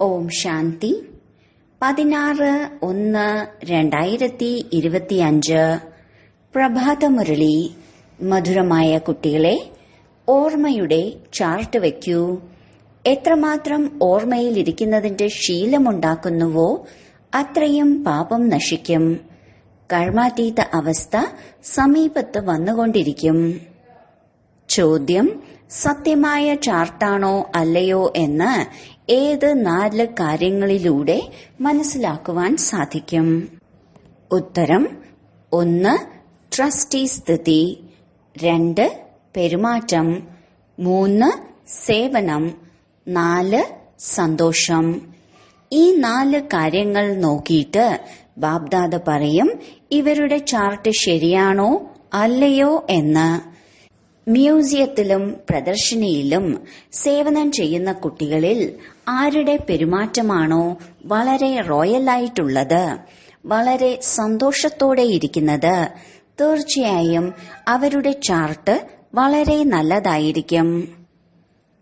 ഓം ശാന്തി 16/1/2025 പ്രഭാതമുരളി. മധുരമായ കുട്ടികളെ, ഓർമ്മയുടെ ചാർട്ട് വയ്ക്കൂ. എത്രമാത്രം ഓർമ്മയിലിരിക്കുന്നതിന്റെ ശീലമുണ്ടാക്കുന്നുവോ അത്രയും പാപം നശിക്കും. കർമാതീത അവസ്ഥ സമീപത്ത് വന്നുകൊണ്ടിരിക്കും. ചോദ്യം: സത്യമായ ചാർട്ടാണോ അല്ലയോ എന്ന് ഏത് 4 കാര്യങ്ങളിലൂടെ മനസ്സിലാക്കുവാൻ സാധിക്കും? ഉത്തരം: 1. ട്രസ്റ്റി സ്ഥിതി, 2. പെരുമാറ്റം, 3. സേവനം, 4. സന്തോഷം. ഈ 4 കാര്യങ്ങൾ നോക്കിയിട്ട് ബാബ്ദാദ പറയും ഇവരുടെ ചാർട്ട് ശരിയാണോ അല്ലയോ എന്ന്. മ്യൂസിയത്തിലും പ്രദർശനിയിലും സേവനം ചെയ്യുന്ന കുട്ടികളിൽ ആരുടെ പെരുമാറ്റമാണോ വളരെ റോയലായിട്ടുള്ളത്, വളരെ സന്തോഷത്തോടെ ഇരിക്കുന്നത്, തീർച്ചയായും അവരുടെ ചാർട്ട് വളരെ നല്ലതായിരിക്കും.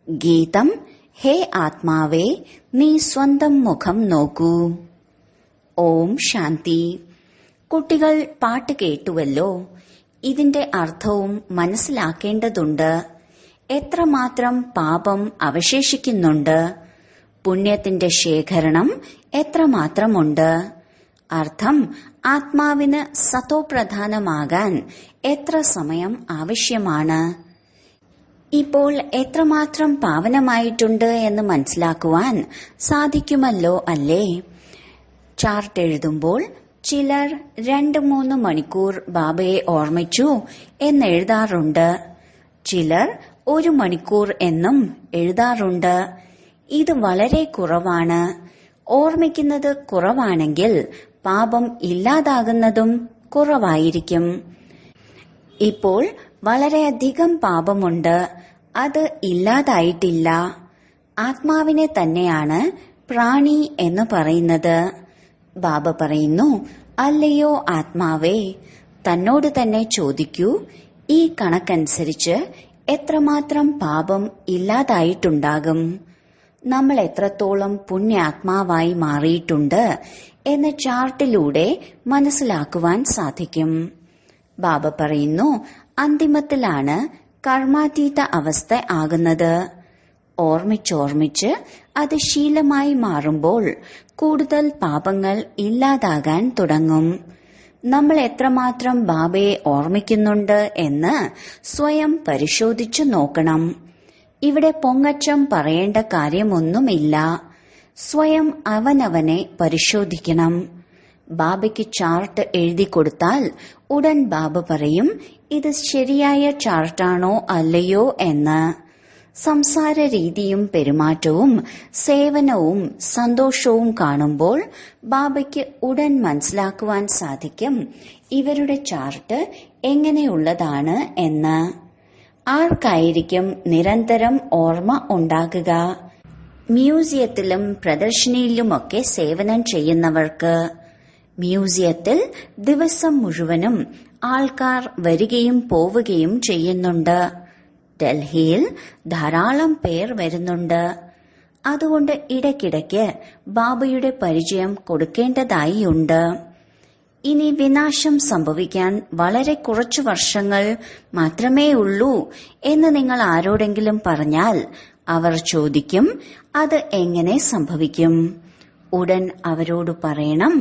ഗീതം: ഹേ ആത്മാവേ, നീ സ്വന്തം മുഖം നോക്കൂ. ഓം ശാന്തി. കുട്ടികൾ പാട്ട് കേട്ടുവല്ലോ. ഇതിന്റെ അർത്ഥവും മനസ്സിലാക്കേണ്ടതുണ്ട്. എത്രമാത്രം പാപം അവശേഷിക്കുന്നുണ്ട്, പുണ്യത്തിന്റെ ശേഖരണം എത്രമാത്രമുണ്ട്. അർത്ഥം: ആത്മാവിന് സതോപ്രധാനമാകാൻ എത്ര സമയം ആവശ്യമാണ്. ഇപ്പോൾ എത്രമാത്രം പാവനമായിട്ടുണ്ട് എന്ന് മനസ്സിലാക്കുവാൻ സാധിക്കുമല്ലോ അല്ലേ? ചാർട്ട് എഴുതുമ്പോൾ ചിലർ 2-3 മണിക്കൂർ ബാബയെ ഓർമ്മിച്ചു എന്നെഴുതാറുണ്ട്. ചിലർ 1 മണിക്കൂർ എന്നും എഴുതാറുണ്ട്. ഇത് വളരെ കുറവാണ്. ഓർമ്മിക്കുന്നത് കുറവാണെങ്കിൽ പാപം ഇല്ലാതാകുന്നതും കുറവായിരിക്കും. ഇപ്പോൾ വളരെയധികം പാപമുണ്ട്, അത് ഇല്ലാതായിട്ടില്ല. ആത്മാവിനെ തന്നെയാണ് പ്രാണി എന്ന് പറയുന്നത്. ബാബ പറയുന്നു, അല്ലയോ ആത്മാവേ, തന്നോട് തന്നെ ചോദിക്കൂ, ഈ കണക്കനുസരിച്ച് എത്രമാത്രം പാപം ഇല്ലാതായിട്ടുണ്ടാകും. നമ്മൾ എത്രത്തോളം പുണ്യാത്മാവായി മാറിയിട്ടുണ്ട് എന്ന് ചാർട്ടിലൂടെ മനസ്സിലാക്കുവാൻ സാധിക്കും. ബാബ പറയുന്നു, അന്തിമത്തിലാണ് കർമാതീത അവസ്ഥ ആകുന്നത്. ഓർമ്മിച്ചോർമ്മിച്ച് അത് ശീലമായി മാറുമ്പോൾ കൂടുതൽ പാപങ്ങൾ ഇല്ലാതാകാൻ തുടങ്ങും. നമ്മൾ എത്രമാത്രം ബാബയെ ഓർമ്മിക്കുന്നുണ്ട് എന്ന് സ്വയം പരിശോധിച്ചു നോക്കണം. ഇവിടെ പൊങ്ങച്ചം പറയേണ്ട കാര്യമൊന്നുമില്ല. സ്വയം അവനവനെ പരിശോധിക്കണം. ബാബയ്ക്ക് ചാർട്ട് എഴുതി കൊടുത്താൽ ഉടൻ ബാബ പറയും ഇത് ശരിയായ ചാർട്ടാണോ അല്ലയോ എന്ന്. സംസാര രീതിയും പെരുമാറ്റവും സേവനവും സന്തോഷവും കാണുമ്പോൾ ബാബയ്ക്ക് ഉടൻ മനസ്സിലാക്കുവാൻ സാധിക്കും ഇവരുടെ ചാർട്ട് എങ്ങനെയുള്ളതാണ് എന്ന്. ആർക്കായിരിക്കും നിരന്തരം ഓർമ്മ ഉണ്ടാകുക? മ്യൂസിയത്തിലും പ്രദർശനിയിലുമൊക്കെ സേവനം ചെയ്യുന്നവർക്ക്. മ്യൂസിയത്തിൽ ദിവസം മുഴുവനും ആൾക്കാർ വരികയും പോവുകയും ചെയ്യുന്നുണ്ട്. ഡൽഹിയിൽ ധാരാളം പേർ വരുന്നുണ്ട്. അതുകൊണ്ട് ഇടയ്ക്കിടയ്ക്ക് ബാബയുടെ പരിചയം കൊടുക്കേണ്ടതായി ഉണ്ട്. ഇനി വിനാശം സംഭവിക്കാൻ വളരെ കുറച്ചു വർഷങ്ങൾ മാത്രമേ ഉള്ളൂ എന്ന് നിങ്ങൾ ആരോടെങ്കിലും പറഞ്ഞാൽ അവർ ചോദിക്കും, അത് എങ്ങനെ സംഭവിക്കും? ഉടൻ അവരോട് പറയണം,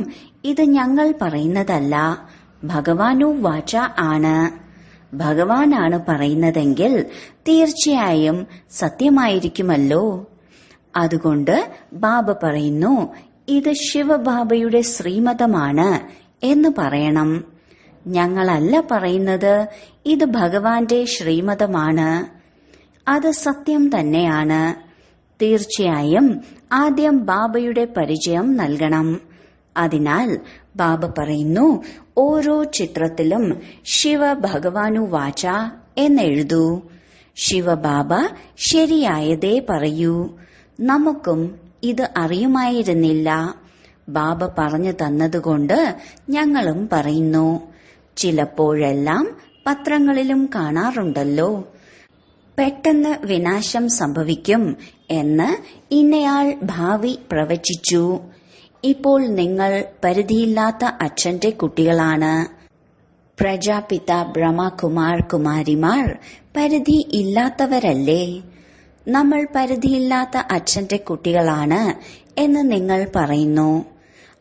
ഇത് ഞങ്ങൾ പറയുന്നതല്ല, ഭഗവാനു വാച ആണ്. ഭഗവാനാണ് പറയുന്നതെങ്കിൽ തീർച്ചയായും സത്യമായിരിക്കുമല്ലോ. അതുകൊണ്ട് ബാബ പറയുന്നു, ഇത് ശിവബാബയുടെ ശ്രീമതമാണ് എന്ന് പറയണം. ഞങ്ങളല്ല പറയുന്നത്, ഇത് ഭഗവാന്റെ ശ്രീമതമാണ്. അത് സത്യം തന്നെയാണ്. തീർച്ചയായും ആദ്യം ബാബയുടെ പരിചയം നൽകണം. അതിനാൽ ബാബ പറയുന്നു, ഓരോ ചിത്രത്തിലും ശിവ ഭഗവാനു വാച എന്നെഴുതൂ. ശിവബാബ ശരിയായതേ പറയൂ. നമുക്കും ഇത് അറിയുമായിരുന്നില്ല. ബാബ പറഞ്ഞു തന്നതുകൊണ്ട് ഞങ്ങളും പറയുന്നു. ചിലപ്പോഴെല്ലാം പത്രങ്ങളിലും കാണാറുണ്ടല്ലോ, പെട്ടെന്ന് വിനാശം സംഭവിക്കും എന്ന് ഇന്നയാൾ ഭാവി പ്രവചിച്ചു. ഇപ്പോൾ നിങ്ങൾ പരിധിയില്ലാത്ത അച്ഛന്റെ കുട്ടികളാണ്. പ്രജാപിത ബ്രഹ്മകുമാർ കുമാരിമാർ പരിധി ഇല്ലാത്തവരല്ലേ? നമ്മൾ പരിധിയില്ലാത്ത അച്ഛന്റെ കുട്ടികളാണ് എന്ന് നിങ്ങൾ പറയുന്നു.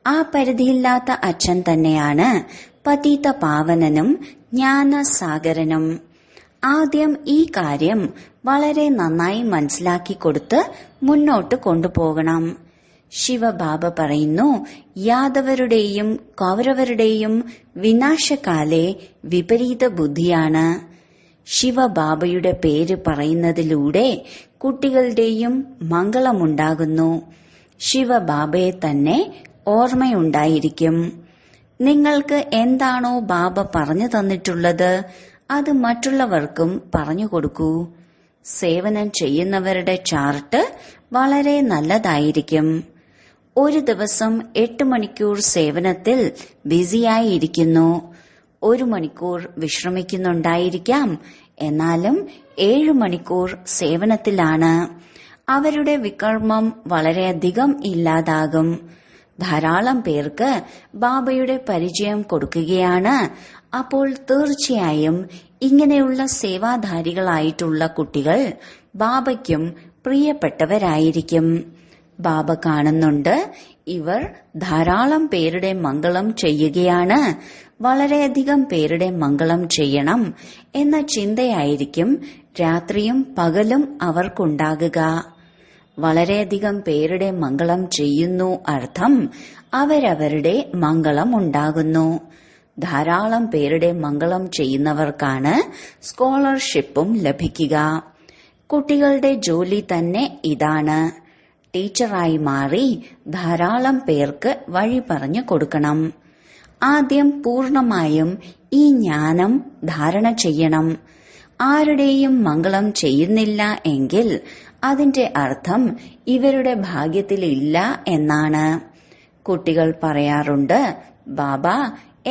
ആ പരിധിയില്ലാത്ത അച്ഛൻ തന്നെയാണ് പതിത പാവനനും ജ്ഞാനസാഗരനും. ആദ്യം ഈ കാര്യം വളരെ നന്നായി മനസ്സിലാക്കി കൊടുത്ത് മുന്നോട്ട് കൊണ്ടുപോകണം. ശിവബാബ പറയുന്നു, യാദവരുടെയും കൗരവരുടെയും വിനാശകാലെ വിപരീത ബുദ്ധിയാണ്. ശിവബാബയുടെ പേര് പറയുന്നതിലൂടെ കുട്ടികളുടെയും മംഗളമുണ്ടാകുന്നു. ശിവബാബയെ തന്നെ ഓർമ്മയുണ്ടായിരിക്കും. നിങ്ങൾക്ക് എന്താണോ ബാബ പറഞ്ഞു തന്നിട്ടുള്ളത് അത് മറ്റുള്ളവർക്കും പറഞ്ഞു കൊടുക്കൂ. സേവനം ചെയ്യുന്നവരുടെ ചാർട്ട് വളരെ നല്ലതായിരിക്കും. ഒരു ദിവസം 8 മണിക്കൂർ സേവനത്തിൽ ബിസിയായിരിക്കുന്നു. 1 മണിക്കൂർ വിശ്രമിക്കുന്നുണ്ടായിരിക്കാം. എന്നാലും 7 മണിക്കൂർ സേവനത്തിലാണ്. അവരുടെ വികർമ്മം വളരെയധികം ഇല്ലാതാകും. ധാരാളം പേർക്ക് ബാബയുടെ പരിചയം കൊടുക്കുകയാണ്. അപ്പോൾ തീർച്ചയായും ഇങ്ങനെയുള്ള സേവാധാരികളായിട്ടുള്ള കുട്ടികൾ ബാബയ്ക്കും പ്രിയപ്പെട്ടവരായിരിക്കും. ബാബ കാണുന്നുണ്ട്, ഇവർ ധാരാളം പേരുടെ മംഗളം ചെയ്യുകയാണ്. വളരെയധികം പേരുടെ മംഗളം ചെയ്യണം എന്ന ചിന്തയായിരിക്കും രാത്രിയും പകലും അവർക്കുണ്ടാകുക. വളരെയധികം പേരുടെ മംഗളം ചെയ്യുന്നു അർത്ഥം അവരവരുടെ മംഗളം ഉണ്ടാകുന്നു. ധാരാളം പേരുടെ മംഗളം ചെയ്യുന്നവർക്കാണ് സ്കോളർഷിപ്പും ലഭിക്കുക. കുട്ടികളുടെ ജോലി തന്നെ ഇതാണ്. ടീച്ചറായി മാറി ധാരാളം പേർക്ക് വഴി പറഞ്ഞു കൊടുക്കണം. ആദ്യം പൂർണമായും ഈ ജ്ഞാനം ധാരണ ചെയ്യണം. ആരുടെയും മംഗളം ചെയ്യുന്നില്ല എങ്കിൽ അതിന്റെ അർത്ഥം ഇവരുടെ ഭാഗ്യത്തിലില്ല എന്നാണ്. കുട്ടികൾ പറയാറുണ്ട്, ബാബ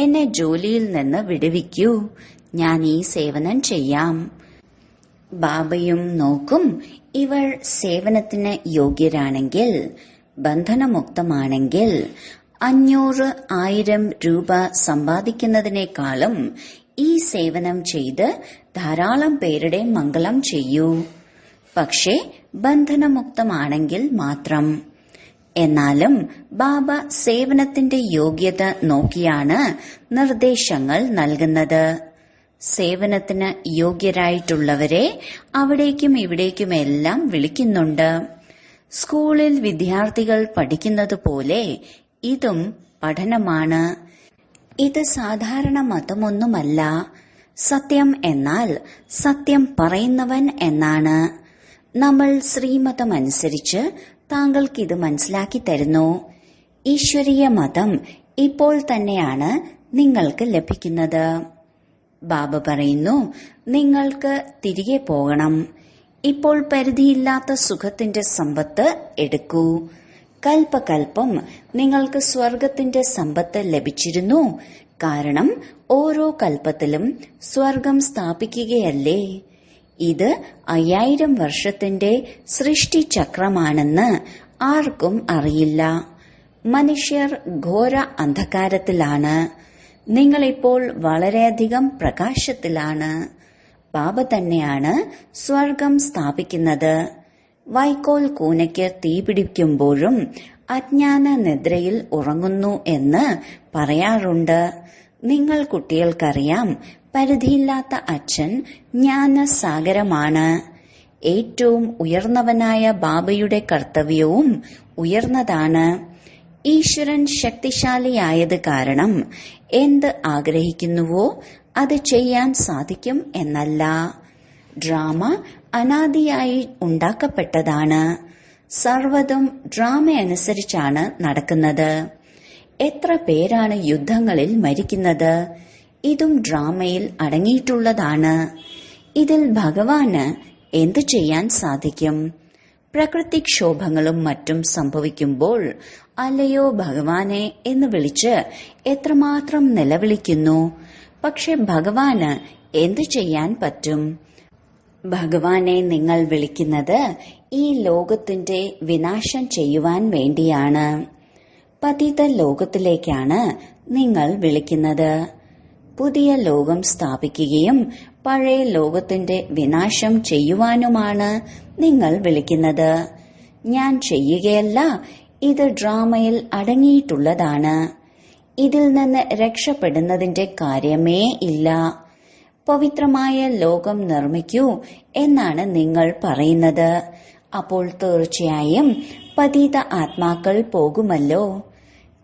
എന്നെ ജോലിയിൽ നിന്ന് വിടുവിക്കൂ, ഞാൻ ഈ സേവനം ചെയ്യാം. ബാബയും നോക്കും, ഇവർ സേവനത്തിന് യോഗ്യരാണെങ്കിൽ, ബന്ധനമുക്തമാണെങ്കിൽ 500,000 രൂപ സമ്പാദിക്കുന്നതിനേക്കാളും ഈ സേവനം ചെയ്ത് ധാരാളം പേരുടെ മംഗളം ചെയ്യൂ. പക്ഷേ ബന്ധനമുക്തമാണെങ്കിൽ മാത്രം. എന്നാലും ബാബ സേവനത്തിന്റെ യോഗ്യത നോക്കിയാണ് നിർദ്ദേശങ്ങൾ നൽകുന്നത്. സേവനത്തിന് യോഗ്യരായിട്ടുള്ളവരെ അവിടേക്കും ഇവിടേക്കുമെല്ലാം വിളിക്കുന്നുണ്ട്. സ്കൂളിൽ വിദ്യാർത്ഥികൾ പഠിക്കുന്നത് പോലെ ഇതും പഠനമാണ്. ഇത് സാധാരണ മതമൊന്നുമല്ല. സത്യം എന്നാൽ സത്യം പറയുന്നവൻ എന്നാണ്. നമ്മൾ ശ്രീമതമനുസരിച്ച് താങ്കൾക്കിത് മനസ്സിലാക്കി തരുന്നു. ഈശ്വരീയ മതം ഇപ്പോൾ തന്നെയാണ് നിങ്ങൾക്ക് ലഭിക്കുന്നത്. ബാബ പറയുന്നു, നിങ്ങൾക്ക് തിരികെ പോകണം. ഇപ്പോൾ പരിധിയില്ലാത്ത സുഖത്തിന്റെ സമ്പത്ത് എടുക്കൂ. കൽപ്പകൽപ്പം നിങ്ങൾക്ക് സ്വർഗത്തിന്റെ സമ്പത്ത് ലഭിച്ചിരുന്നു. കാരണം ഓരോ കൽപ്പത്തിലും സ്വർഗം സ്ഥാപിക്കുകയല്ലേ. ഇത് 5000 വർഷത്തിന്റെ സൃഷ്ടിചക്രമാണെന്ന് ആർക്കും അറിയില്ല. മനുഷ്യർ ഘോര അന്ധകാരത്തിലാണ്. നിങ്ങളിപ്പോൾ വളരെയധികം പ്രകാശത്തിലാണ്. ബാബ തന്നെയാണ് സ്വർഗം സ്ഥാപിക്കുന്നത്. വൈക്കോൽ കൂനയ്ക്ക് തീപിടിക്കുമ്പോഴും അജ്ഞാന നിദ്രയിൽ ഉറങ്ങുന്നു എന്ന് പറയാറുണ്ട്. നിങ്ങൾ കുട്ടികൾക്കറിയാം, പരിധിയില്ലാത്ത അച്ഛൻ ജ്ഞാനസാഗരമാണ്. ഏറ്റവും ഉയർന്നവനായ ബാബയുടെ കർത്തവ്യവും ഉയർന്നതാണ്. ഈശ്വരൻ ശക്തിശാലിയായത് കാരണം എന്ത് ആഗ്രഹിക്കുന്നുവോ അത് ചെയ്യാൻ സാധിക്കും എന്നല്ല. ഡ്രാമ അനാദിയായി ഉണ്ടാക്കപ്പെട്ടതാണ്. സർവ്വതും ഡ്രാമയനുസരിച്ചാണ് നടക്കുന്നത്. എത്ര പേരാണ് യുദ്ധങ്ങളിൽ മരിക്കുന്നത്? ഇതും ഡ്രാമയിൽ അടങ്ങിയിട്ടുള്ളതാണ്. ഇതിൽ ഭഗവാന് എന്തു ചെയ്യാൻ സാധിക്കും? പ്രകൃതിക്ഷോഭങ്ങളും മറ്റും സംഭവിക്കുമ്പോൾ അല്ലയോ ഭഗവാനെ എന്ന് വിളിച്ച് എത്രമാത്രം നിലവിളിക്കുന്നു. പക്ഷെ ഭഗവാന് എന്തു ചെയ്യാൻ പറ്റും? ഭഗവാനെ നിങ്ങൾ വിളിക്കുന്നത് ഈ ലോകത്തിന്റെ വിനാശം ചെയ്യുവാൻ വേണ്ടിയാണ്. പതിത ലോകത്തിലേക്കാണ് നിങ്ങൾ വിളിക്കുന്നത്. പുതിയ ലോകം സ്ഥാപിക്കുകയും പഴയ ലോകത്തിന്റെ വിനാശം ചെയ്യുവാനുമാണ് നിങ്ങൾ വിളിക്കുന്നത്. ഞാൻ ചെയ്യുകയല്ല, ഇത് ഡ്രാമയിൽ അടങ്ങിയിട്ടുള്ളതാണ്. ഇതിൽ നിന്ന് രക്ഷപ്പെടുന്നതിന്റെ കാര്യമേ ഇല്ല. പവിത്രമായ ലോകം നിർമ്മിക്കൂ എന്നാണ് നിങ്ങൾ പറയുന്നത്. അപ്പോൾ തീർച്ചയായും പതിത ആത്മാക്കൾ പോകുമല്ലോ.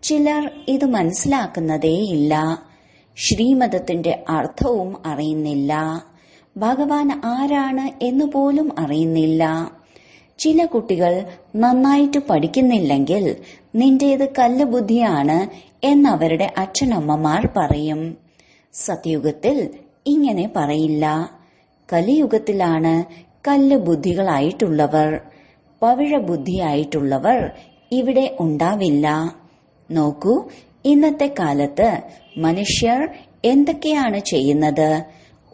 ചിലർ ഇത് മനസ്സിലാക്കുന്നതേയില്ല. ശ്രീമതത്തിന്റെ അർത്ഥവും അറിയുന്നില്ല. ഭഗവാൻ ആരാണ് എന്നുപോലും അറിയുന്നില്ല. ചില കുട്ടികൾ നന്നായിട്ട് പഠിക്കുന്നില്ലെങ്കിൽ നിന്റേത് കല്ലുബുദ്ധിയാണ് എന്നവരുടെ അച്ഛനമ്മമാർ പറയും. സത്യുഗത്തിൽ ഇങ്ങനെ പറയില്ല. കലിയുഗത്തിലാണ് കല്ല് ബുദ്ധികളായിട്ടുള്ളവർ. പവിഴ ബുദ്ധിയായിട്ടുള്ളവർ ഇവിടെ ഉണ്ടാവില്ല. നോക്കൂ, ഇന്നത്തെ കാലത്ത് മനുഷ്യർ എന്തൊക്കെയാണ് ചെയ്യുന്നത്?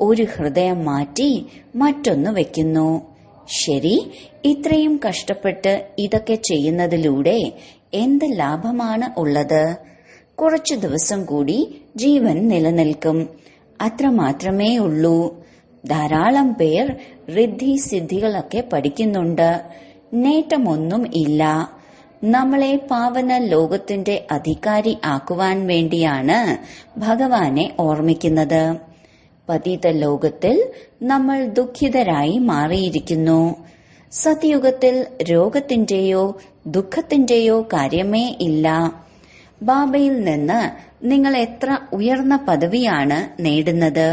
ഒരു ഹൃദയം മാറ്റി മറ്റൊന്ന് വെക്കുന്നു. ശരി, ഇത്രയും കഷ്ടപ്പെട്ട് ഇതൊക്കെ ചെയ്യുന്നതിലൂടെ എന്ത് ലാഭമാണ് ഉള്ളത്? കുറച്ചു ദിവസം കൂടി ജീവൻ നിലനിൽക്കും, അത്രമാത്രമേ ഉള്ളൂ. ധാരാളം പേർ റിദ്ധി സിദ്ധികളൊക്കെ പഠിക്കുന്നുണ്ട്. നേട്ടമൊന്നും ഇല്ല. നമ്മളെ പാവന ലോകത്തിന്റെ അധികാരി ആക്കുവാൻ വേണ്ടിയാണ് ഭഗവാനെ ഓർമ്മിക്കുന്നത്. പതിത ലോകത്തിൽ നമ്മൾ ദുഃഖിതരായി മാറിയിരിക്കുന്നു. സത്യുഗത്തിൽ രോഗത്തിന്റെയോ ദുഃഖത്തിന്റെയോ കാര്യമേ ഇല്ല. ബാബയിൽ നിന്ന് നിങ്ങൾ എത്ര ഉയർന്ന പദവിയാണ് നേടുന്നത്?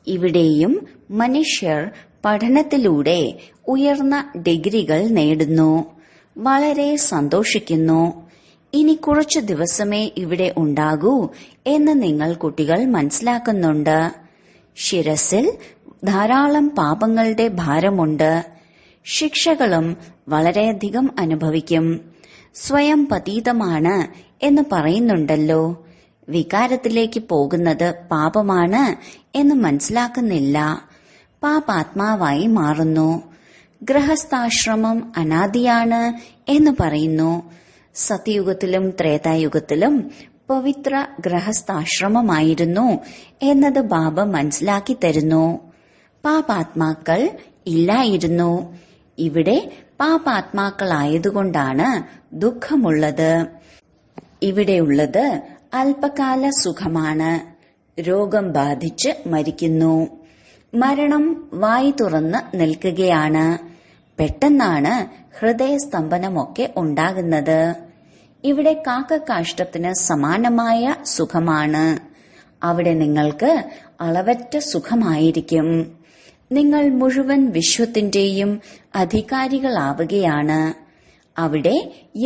ഇവിടെയും മനുഷ്യർ പഠനത്തിലൂടെ ഉയർന്ന ഡിഗ്രികൾ നേടുന്നു. വളരെ സന്തോഷിക്കുന്നു. ഇനി കുറച്ചു ദിവസമേ ഇവിടെ ഉണ്ടാകൂ എന്ന് നിങ്ങൾ കുട്ടികൾ മനസ്സിലാക്കുന്നുണ്ട്. ശിരസിൽ ധാരാളം പാപങ്ങളുടെ ഭാരമുണ്ട്. ശിക്ഷകളും വളരെയധികം അനുഭവിക്കും. സ്വയം പതീതമാണ് എന്ന് പറയുന്നുണ്ടല്ലോ. വികാരത്തിലേക്ക് പോകുന്നത് പാപമാണ് എന്ന് മനസ്സിലാക്കുന്നില്ല. പാപാത്മാവായി മാറുന്നു. ഗൃഹസ്ഥാശ്രമം അനാദിയാണ് എന്ന് പറയുന്നു. സത്യയുഗത്തിലും ത്രേതായുഗത്തിലും പവിത്ര ഗൃഹസ്ഥാശ്രമമായിരുന്നു എന്നത് ബാബ മനസ്സിലാക്കി തരുന്നു. പാപാത്മാക്കൾ ഇല്ലായിരുന്നു. ഇവിടെ പാപാത്മാക്കളായതുകൊണ്ടാണ് ദുഃഖമുള്ളത്. ഇവിടെയുള്ളത് അല്പകാല സുഖമാണ്. രോഗം ബാധിച്ച് മരിക്കുന്നു. മരണം വായി തുറന്ന് നിൽക്കുകയാണ്. പെട്ടെന്നാണ് ഹൃദയസ്തംഭനമൊക്കെ ഉണ്ടാകുന്നത്. ഇവിടെ കാക്കക്കാഷ്ടത്തിന് സമാനമായ സുഖമാണ്. അവിടെ നിങ്ങൾക്ക് അളവറ്റ സുഖമായിരിക്കും. നിങ്ങൾ മുഴുവൻ വിശ്വത്തിന്റെയും അധികാരികളാവുകയാണ്. അവിടെ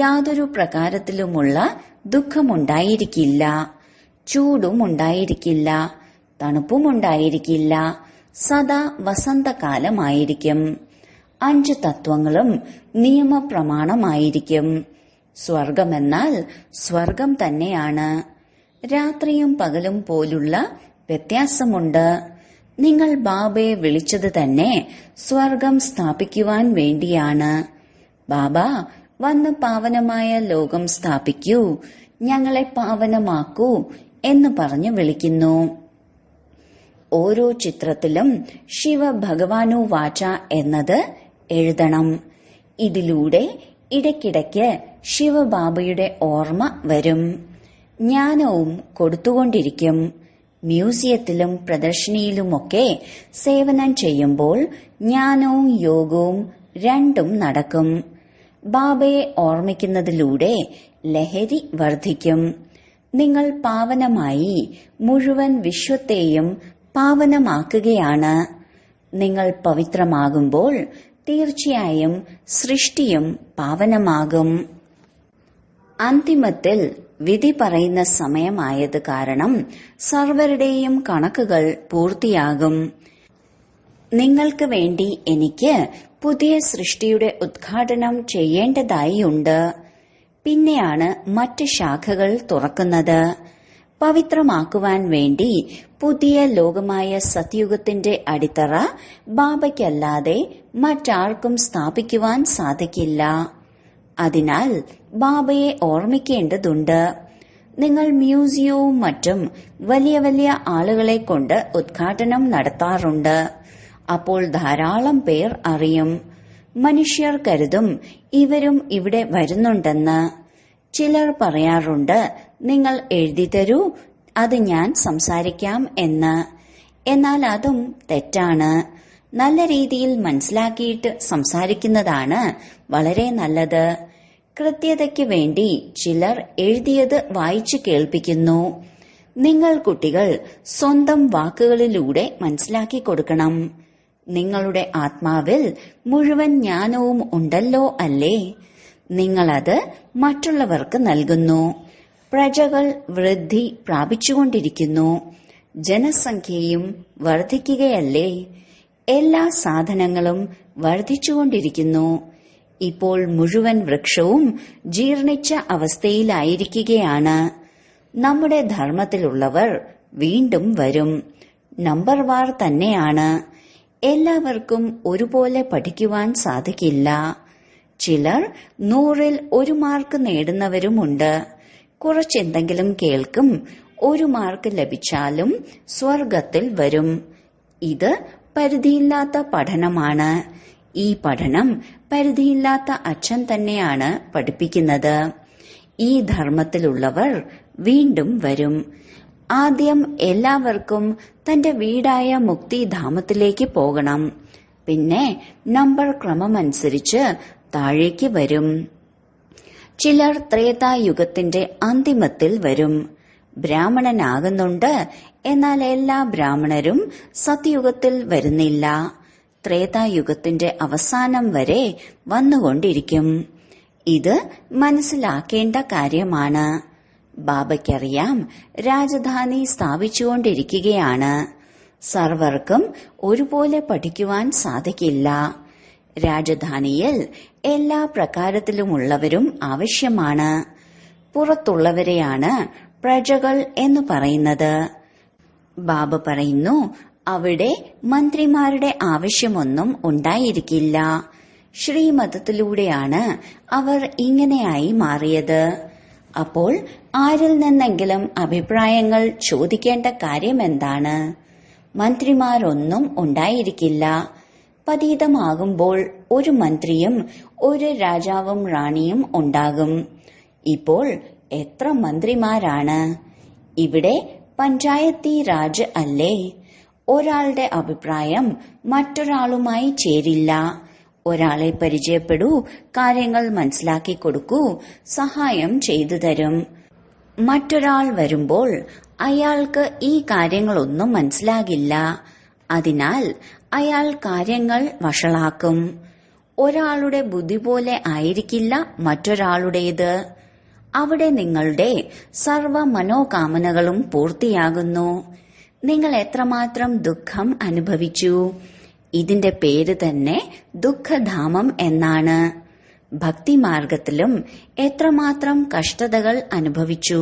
യാതൊരു പ്രകാരത്തിലുമുള്ള ദുഃഖമുണ്ടായിരിക്കില്ല. ചൂടും ഉണ്ടായിരിക്കില്ല. തണുപ്പുമുണ്ടായിരിക്കില്ല. സദാ വസന്തകാലമായിരിക്കും. 5 തത്വങ്ങളും നിയമപ്രമാണമായിരിക്കും. സ്വർഗമെന്നാൽ സ്വർഗം തന്നെയാണ്. രാത്രിയും പകലും പോലുള്ള വ്യത്യാസമുണ്ട്. നിങ്ങൾ ബാബയെ വിളിച്ചത് തന്നെ സ്വർഗം സ്ഥാപിക്കുവാൻ വേണ്ടിയാണ്. ബാബ വന്ന് പാവനമായ ലോകം സ്ഥാപിക്കൂ, ഞങ്ങളെ പാവനമാക്കൂ എന്ന് പറഞ്ഞു വിളിക്കുന്നു. ഓരോ ചിത്രത്തിലും ശിവ ഭഗവാനു വാച എന്നത് എഴുതണം. ഇതിലൂടെ ഇടയ്ക്കിടയ്ക്ക് ശിവബാബയുടെ ഓർമ്മ വരും. ജ്ഞാനവും കൊടുത്തുകൊണ്ടിരിക്കും. മ്യൂസിയത്തിലും പ്രദർശനിയിലുമൊക്കെ സേവനം ചെയ്യുമ്പോൾ ജ്ഞാനവും യോഗവും രണ്ടും നടക്കും. ബാബയെ ഓർമ്മിക്കുന്നതിലൂടെ ലഹരി വർദ്ധിക്കും. നിങ്ങൾ പാവനമായി മുഴുവൻ വിശ്വത്തെയും പാവനമാക്കുകയാണ്. നിങ്ങൾ പവിത്രമാകുമ്പോൾ തീർച്ചയായും സൃഷ്ടിയും പാവനമാകും. അന്തിമത്തിൽ വിധി പറയുന്ന സമയമായത് കാരണം സർവരുടെയും കണക്കുകൾ പൂർത്തിയാകും. നിങ്ങൾക്ക് വേണ്ടി എനിക്ക് പുതിയ സൃഷ്ടിയുടെ ഉദ്ഘാടനം ചെയ്യേണ്ടതായുണ്ട്. പിന്നെയാണ് മറ്റ് ശാഖകൾ തുറക്കുന്നത്. പവിത്രമാക്കുവാൻ വേണ്ടി പുതിയ ലോകമായ സത്യുഗത്തിന്റെ അടിത്തറ ബാബയ്ക്കല്ലാതെ മറ്റാർക്കും സ്ഥാപിക്കുവാൻ സാധിക്കില്ല. അതിനാൽ ബാബയെ ഓർമ്മിക്കേണ്ടതുണ്ട്. നിങ്ങൾ മ്യൂസിയവും മറ്റും വലിയ വലിയ ആളുകളെ കൊണ്ട് ഉദ്ഘാടനം നടത്താറുണ്ട്. അപ്പോൾ ധാരാളം പേർ അറിയും. മനുഷ്യർ കരുതും ഇവരും ഇവിടെ വരുന്നുണ്ടെന്ന്. ചിലർ പറയാറുണ്ട്, നിങ്ങൾ എഴുതി തരൂ, അത് ഞാൻ സംസാരിക്കാം എന്ന്. എന്നാൽ അതും തെറ്റാണ്. നല്ല രീതിയിൽ മനസ്സിലാക്കിയിട്ട് സംസാരിക്കുന്നതാണ് വളരെ നല്ലത്. കൃത്യതയ്ക്ക് വേണ്ടി ചിലർ എഴുതിയത് വായിച്ചു കേൾപ്പിക്കുന്നു. നിങ്ങൾ കുട്ടികൾ സ്വന്തം വാക്കുകളിലൂടെ മനസ്സിലാക്കി കൊടുക്കണം. നിങ്ങളുടെ ആത്മാവിൽ മുഴുവൻ ജ്ഞാനവും ഉണ്ടല്ലോ അല്ലേ? നിങ്ങളത് മറ്റുള്ളവർക്ക് നൽകുന്നു. പ്രജകൾ വൃദ്ധി പ്രാപിച്ചുകൊണ്ടിരിക്കുന്നു. ജനസംഖ്യയും വർദ്ധിക്കുകയല്ലേ? എല്ലാ സാധനങ്ങളും വർദ്ധിച്ചുകൊണ്ടിരിക്കുന്നു. ഇപ്പോൾ മുഴുവൻ വൃക്ഷവും ജീർണിച്ച അവസ്ഥയിലായിരിക്കുകയാണ്. നമ്മുടെ ധർമ്മത്തിലുള്ളവർ വീണ്ടും വരും. നമ്പർ വാർ തന്നെയാണ്. എല്ലാവർക്കും ഒരുപോലെ പഠിക്കുവാൻ സാധിക്കില്ല. ചിലർ 100-ൽ 1 മാർക്ക് നേടുന്നവരുമുണ്ട്. കുറച്ചെന്തെങ്കിലും കേൾക്കും. 1 മാർക്ക് ലഭിച്ചാലും സ്വർഗത്തിൽ വരും. ഇത് പരിധിയില്ലാത്ത പഠനമാണ്. ഈ പഠനം പരിധിയില്ലാത്ത അച്ഛൻ തന്നെയാണ് പഠിപ്പിക്കുന്നത്. ഈ ധർമ്മത്തിലുള്ളവർ വീണ്ടും വരും. ആദ്യം എല്ലാവർക്കും തന്റെ വീടായ മുക്തിധാമത്തിലേക്ക് പോകണം. പിന്നെ നമ്പർ ക്രമമനുസരിച്ച് താഴേക്ക് വരും. ചിലർ ത്രേതായുഗത്തിന്റെ അന്തിമത്തിൽ വരും. ബ്രാഹ്മണനാകുന്നുണ്ട്. എന്നാൽ എല്ലാ ബ്രാഹ്മണരും സത്യുഗത്തിൽ വരുന്നില്ല. ത്രേതായുഗത്തിന്റെ അവസാനം വരെ വന്നുകൊണ്ടിരിക്കും. ഇത് മനസ്സിലാക്കേണ്ട കാര്യമാണ്. ബാബയ്ക്കറിയാം, രാജധാനി സ്ഥാപിച്ചുകൊണ്ടിരിക്കുകയാണ്. സർവർക്കും ഒരുപോലെ പഠിക്കുവാൻ സാധിക്കില്ല. രാജധാനിയിൽ എല്ലാ പ്രകാരത്തിലുമുള്ളവരും ആവശ്യമാണ്. പുറത്തുള്ളവരെയാണ് പ്രജകൾ എന്ന് പറയുന്നത്. ബാബ പറയുന്നു, അവിടെ മന്ത്രിമാരുടെ ആവശ്യമൊന്നും ഉണ്ടായിരിക്കില്ല. ശ്രീമതത്തിലൂടെയാണ് അവർ ഇങ്ങനെയായി മാറിയത്. അപ്പോൾ ആരിൽ നിന്നെങ്കിലും അഭിപ്രായങ്ങൾ ചോദിക്കേണ്ട കാര്യമെന്താണ്? മന്ത്രിമാരൊന്നും ഉണ്ടായിരിക്കില്ല. പതീതമാകുമ്പോൾ ഒരു മന്ത്രിയും ഒരു രാജാവും റാണിയും ഉണ്ടാകും. ഇപ്പോൾ എത്ര മന്ത്രിമാരാണ്? ഇവിടെ പഞ്ചായത്തി രാജ് അല്ലേ? ഒരാളുടെ അഭിപ്രായം മറ്റൊരാളുമായി ചേരില്ല. ഒരാളെ പരിചയപ്പെടൂ, കാര്യങ്ങൾ മനസ്സിലാക്കി കൊടുക്കൂ, സഹായം ചെയ്തു തരും. മറ്റൊരാൾ വരുമ്പോൾ അയാൾക്ക് ഈ കാര്യങ്ങളൊന്നും മനസ്സിലാകില്ല. അതിനാൽ അയാൾ കാര്യങ്ങൾ വഷളാക്കും. ഒരാളുടെ ബുദ്ധി പോലെ ആയിരിക്കില്ല മറ്റൊരാളുടേത്. അവിടെ നിങ്ങളുടെ സർവ മനോകാമനകളും പൂർത്തിയാകുന്നു. നിങ്ങൾ എത്രമാത്രം ദുഃഖം അനുഭവിച്ചു. ഇതിന്റെ പേര് തന്നെ ദുഃഖധാമം എന്നാണ്. ഭക്തിമാർഗത്തിലും എത്രമാത്രം കഷ്ടതകൾ അനുഭവിച്ചു.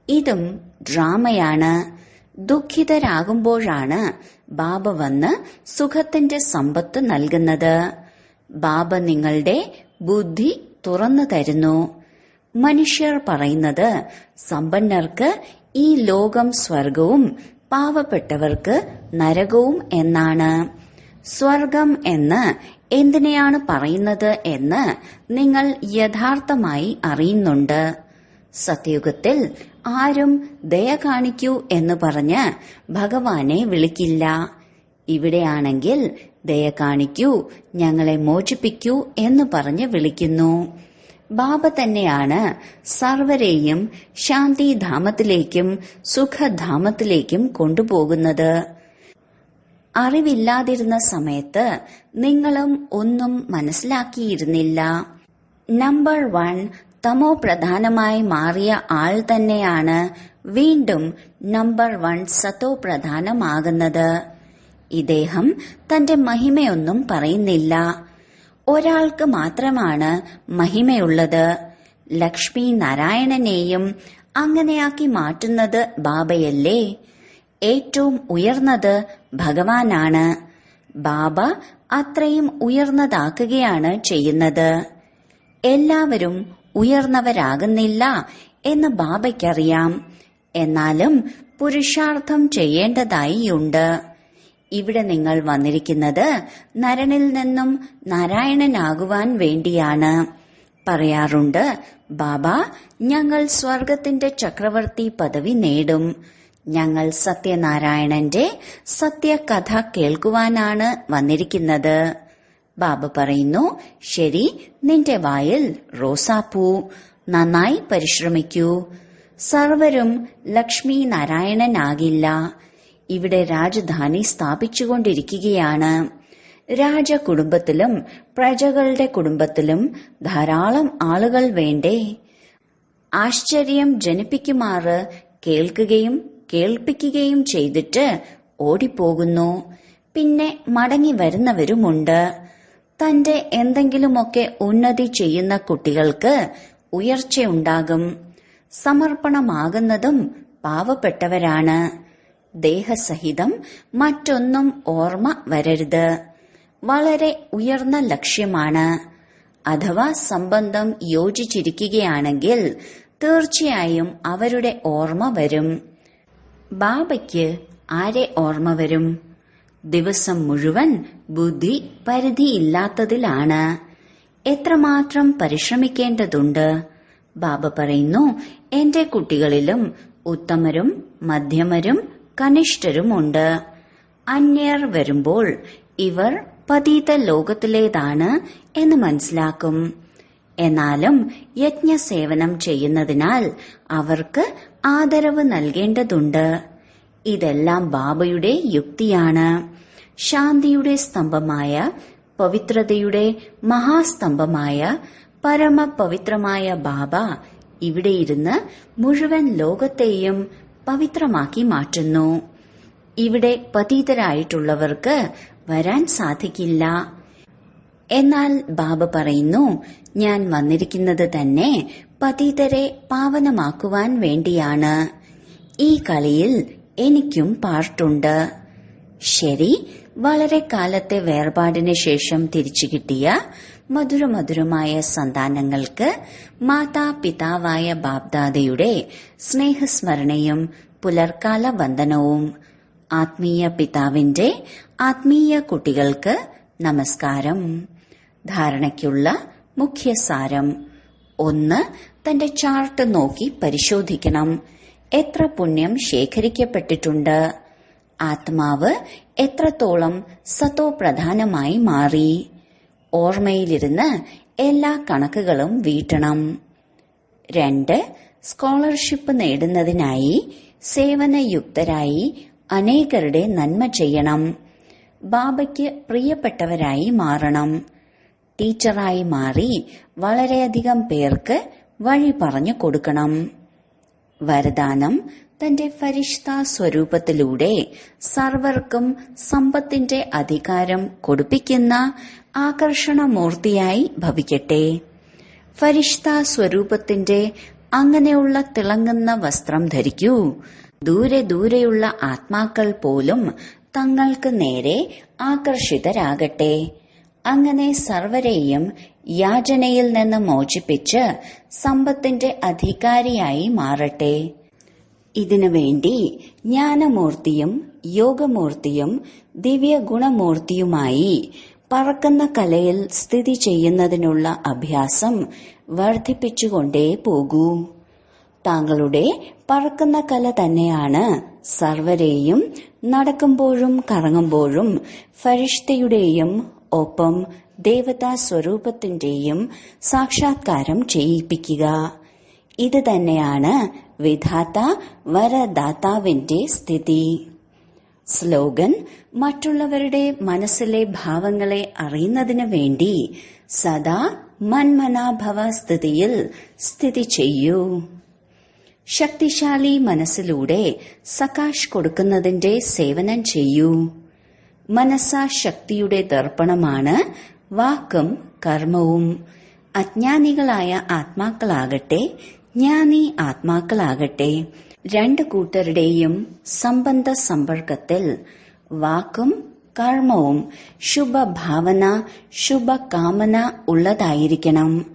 ഇതും ഡ്രാമയാണ്. ദുഃഖിതരാകുമ്പോഴാണ് ബാബ വന്ന് സുഖത്തിന്റെ സമ്പത്ത് നൽകുന്നത്. ബാബ നിങ്ങളുടെ ബുദ്ധി തുറന്നു തരുന്നു. മനുഷ്യർ പറയുന്നത് സമ്പന്നർക്ക് ഈ ലോകം സ്വർഗവും പാവപ്പെട്ടവർക്ക് നരകവും എന്നാണ്. സ്വർഗം എന്ന് എന്തിനെയാണ് പറയുന്നത് എന്ന് നിങ്ങൾ യഥാർത്ഥമായി അറിയുന്നുണ്ട്. സത്യയുഗത്തിൽ ആരും ദയ കാണിക്കൂ എന്ന് പറഞ്ഞ് ഭഗവാനെ വിളിക്കില്ല. ഇവിടെയാണെങ്കിൽ ദയ കാണിക്കൂ, ഞങ്ങളെ മോചിപ്പിക്കൂ എന്ന് പറഞ്ഞ് വിളിക്കുന്നു. ബാബ തന്നെയാണ് സർവരെയും ശാന്തിധാമത്തിലേക്കും സുഖധാമത്തിലേക്കും കൊണ്ടുപോകുന്നത്. അറിവില്ലാതിരുന്ന സമയത്ത് നിങ്ങളും ഒന്നും മനസ്സിലാക്കിയിരുന്നില്ല. നമ്പർ 1 തമോ പ്രധാനമായി മാറിയ ആൾ തന്നെയാണ് വീണ്ടും നമ്പർ 1 സത്തോ പ്രധാനമാകുന്നത്. ഇദ്ദേഹം തന്റെ മഹിമയൊന്നും പറയുന്നില്ല. ഒരാൾക്ക് മാത്രമാണ് മഹിമയുള്ളത്. ലക്ഷ്മി നാരായണനെയും അങ്ങനെയാക്കി മാറ്റുന്നത് ബാബയല്ലേ? ഏറ്റവും ഉയർന്നത് ഭഗവാനാണ്. ബാബ അത്രയും ഉയർന്നതാക്കുകയാണ് ചെയ്യുന്നത്. എല്ലാവരും ഉയർന്നവരാകുന്നില്ല എന്ന് ബാബയ്ക്കറിയാം. എന്നാലും പുരുഷാർത്ഥം ചെയ്യേണ്ടതായിയുണ്ട്. ഇവിടെ നിങ്ങൾ വന്നിരിക്കുന്നത് നരനിൽ നിന്നും നാരായണനാകുവാൻ വേണ്ടിയാണ്. പറയാറുണ്ട്, ബാബ, ഞങ്ങൾ സ്വർഗത്തിന്റെ ചക്രവർത്തി പദവി നേടും. ഞങ്ങൾ സത്യനാരായണന്റെ സത്യകഥ കേൾക്കുവാനാണ് വന്നിരിക്കുന്നത്. ബാബ പറയുന്നു, ശരി, നിന്റെ വായിൽ റോസാപ്പൂ. നന്നായി പരിശ്രമിക്കൂ. സർവരും ലക്ഷ്മി നാരായണനാകില്ല. ഇവിടെ രാജധാനി സ്ഥാപിച്ചുകൊണ്ടിരിക്കുകയാണ്. രാജകുടുംബത്തിലും പ്രജകളുടെ കുടുംബത്തിലും ധാരാളം ആളുകൾ വേണ്ടേ? ആശ്ചര്യം ജനിപ്പിക്കുമാറ് കേൾക്കുകയും കേൾപ്പിക്കുകയും ചെയ്തിട്ട് ഓടിപ്പോകുന്നു. പിന്നെ മടങ്ങി വരുന്നവരുമുണ്ട്. തന്റെ എന്തെങ്കിലുമൊക്കെ ഉന്നതി ചെയ്യുന്ന കുട്ടികൾക്ക് ഉയർച്ചയുണ്ടാകും. സമർപ്പണമാകുന്നതും പാവപ്പെട്ടവരാണ്. ദേഹസഹിതം മറ്റൊന്നും ഓർമ്മ വരരുത്. വളരെ ഉയർന്ന ലക്ഷ്യമാണ്. അഥവാ സംബന്ധം യോജിച്ചിരിക്കുകയാണെങ്കിൽ തീർച്ചയായും അവരുടെ ഓർമ്മ വരും. ബാബയ്ക്ക് ആരെ ഓർമ്മ വരും? ദിവസം മുഴുവൻ ബുദ്ധി പരിധിയില്ലാത്തതിലാണ്. എത്രമാത്രം പരിശ്രമിക്കേണ്ടതുണ്ട്? ബാബ പറയുന്നു, എന്റെ കുട്ടികളിലും ഉത്തമരും മധ്യമരും കനിഷ്ഠരുമുണ്ട്. അന്യർ വരുമ്പോൾ ഇവർ പതീത ലോകത്തിലേതാണ് എന്ന് മനസ്സിലാക്കും. എന്നാലും യജ്ഞസേവനം ചെയ്യുന്നതിനാൽ അവർക്ക് ആദരവ് നൽകേണ്ടതുണ്ട്. ഇതെല്ലാം ബാബയുടെ യുക്തിയാണ്. ശാന്തിയുടെ സ്തംഭമായ, പവിത്രതയുടെ മഹാസ്തംഭമായ, പരമപവിത്രമായ ബാബ ഇവിടെയിരുന്ന് മുഴുവൻ ലോകത്തെയും പവിത്രമാക്കി മാറ്റുന്നു. ഇവിടെ പതീതരായിട്ടുള്ളവർക്ക് വരാൻ സാധിക്കില്ല. എന്നാൽ ബാബ പറയുന്നു, ഞാൻ വന്നിരിക്കുന്നത് തന്നെ പതീതരെ പാവനമാക്കുവാൻ വേണ്ടിയാണ്. ഈ കളിയിൽ എനിക്കും പാർട്ടുണ്ട്. ശരി, വളരെ കാലത്തെ വേർപാടിന് ശേഷം തിരിച്ചു കിട്ടിയ മധുരമധുരമായ സന്താനങ്ങൾക്ക് മാതാപിതാവായ ബാബ്ദാദയുടെ സ്നേഹസ്മരണയും പുലർക്കാല വന്ദനവും. ആത്മീയ പിതാവിന്റെ ആത്മീയ കുട്ടികൾക്ക് നമസ്കാരം. ധാരണയ്ക്കുള്ള മുഖ്യസാരം: 1. തന്റെ ചാർട്ട് നോക്കി പരിശോധിക്കണം. എത്ര പുണ്യം ശേഖരിക്കപ്പെട്ടിട്ടുണ്ട്? ആത്മാവ് എത്രത്തോളം സത്തോ പ്രധാനമായി മാറി? ഓർമ്മയിലിരുന്ന് എല്ലാ കണക്കുകളും വീട്ടണം. 2. സ്കോളർഷിപ്പ് നേടുന്നതിനായി സേവനയുക്തരായി അനേകരുടെ നന്മ ചെയ്യണം. ബാബയ്ക്ക് പ്രിയപ്പെട്ടവരായി മാറണം. ടീച്ചറായി മാറി വളരെയധികം പേർക്ക് വഴി പറഞ്ഞു കൊടുക്കണം. വരദാനം: തന്റെ ഫരിഷ്ത സ്വരൂപത്തിലൂടെ സർവർക്കും സമ്പത്തിന്റെ അധികാരം കൊടുപ്പിക്കുന്ന ആകർഷണമൂർത്തിയായി ഭവിക്കട്ടെ. ഫരിഷ്ത സ്വരൂപത്തിന്റെ അങ്ങനെയുള്ള തിളങ്ങുന്ന വസ്ത്രം ധരിക്കൂ. ദൂരെ ദൂരെയുള്ള ആത്മാക്കൾ പോലും തങ്ങൾക്ക് നേരെ ആകർഷിതരാകട്ടെ. അങ്ങനെ സർവരെയും യാചനയിൽ നിന്ന് മോചിപ്പിച്ച് സമ്പത്തിന്റെ അധികാരിയായി മാറട്ടെ. ഇതിനുവേണ്ടി ജ്ഞാനമൂർത്തിയും യോഗമൂർത്തിയും ദിവ്യഗുണമൂർത്തിയുമായി പറക്കുന്ന കലയിൽ സ്ഥിതി ചെയ്യുന്നതിനുള്ള അഭ്യാസം വർദ്ധിപ്പിച്ചുകൊണ്ടേ പോകൂ. താങ്കളുടെ പറക്കുന്ന കല തന്നെയാണ് സർവരെയും നടക്കുമ്പോഴും കറങ്ങുമ്പോഴും ഫരിഷ്തയുടെയും ഒപ്പം ദേവതാ സ്വരൂപത്തിന്റെയും സാക്ഷാത്കാരം ചെയ്യിപ്പിക്കുക. ഇത് തന്നെയാണ് വിധാത വരദാതാവിന്റെ സ്ഥിതി. സ്ലോഗൻ: മറ്റുള്ളവരുടെ മനസ്സിലെ ഭാവങ്ങളെ അറിയുന്നതിന് വേണ്ടി സദാ മന്മനാഭവ സ്ഥിതിയിൽ സ്ഥിതി ചെയ്യൂ. ശക്തിശാലി മനസ്സിലൂടെ സകാശ് കൊടുക്കുന്നതിന്റെ സേവനം ചെയ്യൂ. മനസ്സാ ശക്തിയുടെ ദർപ്പണമാണ് വാക്കും കർമ്മവും. അജ്ഞാനികളായ ആത്മാക്കളാകട്ടെ ജ്ഞാനി ആത്മാക്കളാകട്ടെ രണ്ടു കൂട്ടരുടെയും സംബന്ധ സമ്പർക്കത്തിൽ വാക്കും കർമ്മവും ശുഭഭാവന ശുഭകാമന ഉള്ളതായിരിക്കണം.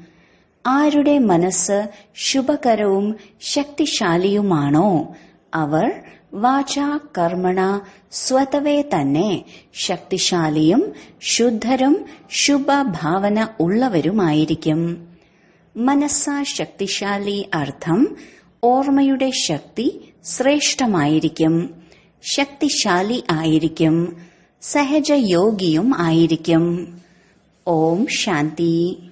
ആരുടെ മനസ്സ് ശുഭകരവും ശക്തിശാലിയുമാണോ അവർ വാചാ കർമ്മണ സ്വതവേ തന്നെ ശക്തിശാലിയും ശുദ്ധരും ശുഭഭാവന ഉള്ളവരുമായിരിക്കും. മനസ്സാ ശക്തിശാലി അർത്ഥം ഓർമ്മയുടെ ശക്തി ശ്രേഷ്ഠമായിരിക്കും, ശക്തിശാലി ആയിരിക്കും, സഹജയോഗിയും ആയിരിക്കും. ഓം ശാന്തി.